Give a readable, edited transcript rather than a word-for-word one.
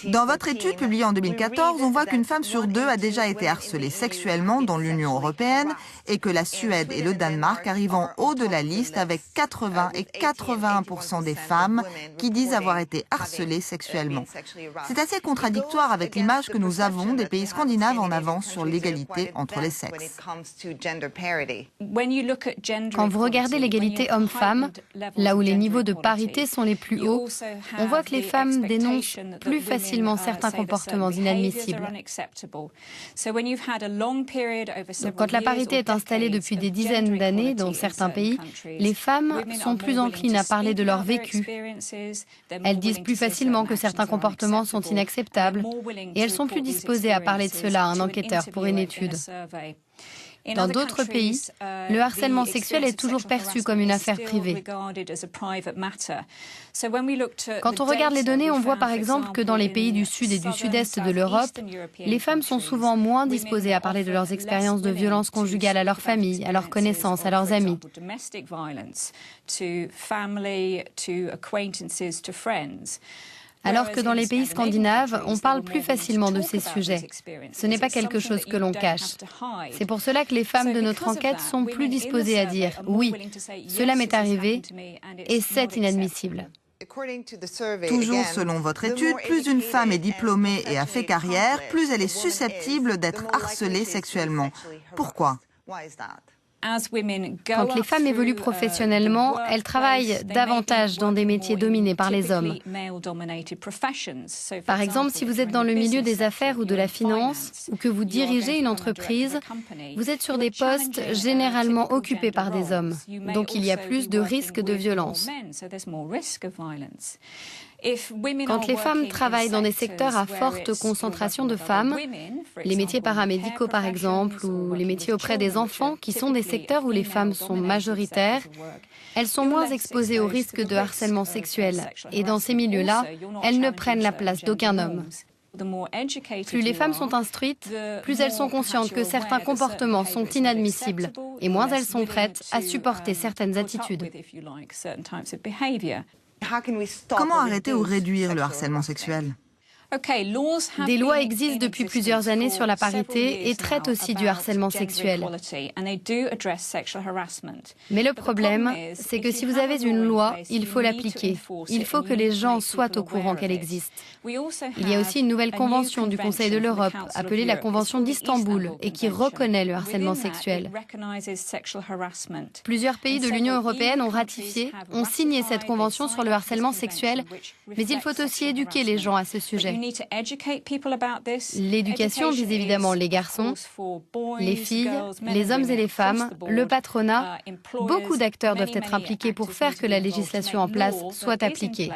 Dans votre étude publiée en 2014, on voit qu'une femme sur deux a déjà été harcelée sexuellement dans l'Union européenne et que la Suède et le Danemark arrivent en haut de la liste avec 80 et 81% des femmes qui disent avoir été harcelées sexuellement. C'est assez contradictoire avec l'image que nous avons des pays scandinaves en avance sur l'égalité entre les sexes. Quand vous regardez l'égalité homme-femme, là où les niveaux de parité sont les plus hauts, on voit que les femmes dénoncent plus facilement certains comportements inadmissibles. Donc, quand la parité est installée depuis des dizaines d'années dans certains pays, les femmes sont plus enclines à parler de leur vécu. Elles disent plus facilement que certains comportements sont inacceptables et elles sont plus disposées à parler de cela à un enquêteur pour une étude. Dans d'autres pays, le harcèlement sexuel est toujours perçu comme une affaire privée. Quand on regarde les données, on voit par exemple que dans les pays du Sud et du Sud-Est de l'Europe, les femmes sont souvent moins disposées à parler de leurs expériences de violence conjugale à leur famille, à leurs connaissances, à leurs amis. Alors que dans les pays scandinaves, on parle plus facilement de ces sujets. Ce n'est pas quelque chose que l'on cache. C'est pour cela que les femmes de notre enquête sont plus disposées à dire « oui, cela m'est arrivé et c'est inadmissible ». Toujours selon votre étude, plus une femme est diplômée et a fait carrière, plus elle est susceptible d'être harcelée sexuellement. Pourquoi ? Quand les femmes évoluent professionnellement, elles travaillent davantage dans des métiers dominés par les hommes. Par exemple, si vous êtes dans le milieu des affaires ou de la finance, ou que vous dirigez une entreprise, vous êtes sur des postes généralement occupés par des hommes. Donc il y a plus de risques de violence. Quand les femmes travaillent dans des secteurs à forte concentration de femmes, les métiers paramédicaux par exemple, ou les métiers auprès des enfants, qui sont des secteurs où les femmes sont majoritaires, elles sont moins exposées au risque de harcèlement sexuel. Et dans ces milieux-là, elles ne prennent la place d'aucun homme. Plus les femmes sont instruites, plus elles sont conscientes que certains comportements sont inadmissibles, et moins elles sont prêtes à supporter certaines attitudes. Comment arrêter ou réduire le harcèlement sexuel ? Des lois existent depuis plusieurs années sur la parité et traitent aussi du harcèlement sexuel. Mais le problème, c'est que si vous avez une loi, il faut l'appliquer. Il faut que les gens soient au courant qu'elle existe. Il y a aussi une nouvelle convention du Conseil de l'Europe, appelée la Convention d'Istanbul, et qui reconnaît le harcèlement sexuel. Plusieurs pays de l'Union européenne ont ratifié, ont signé cette convention sur le harcèlement sexuel, mais il faut aussi éduquer les gens à ce sujet. L'éducation vise évidemment les garçons, les filles, les hommes et les femmes, le patronat. Beaucoup d'acteurs doivent être impliqués pour faire que la législation en place soit appliquée.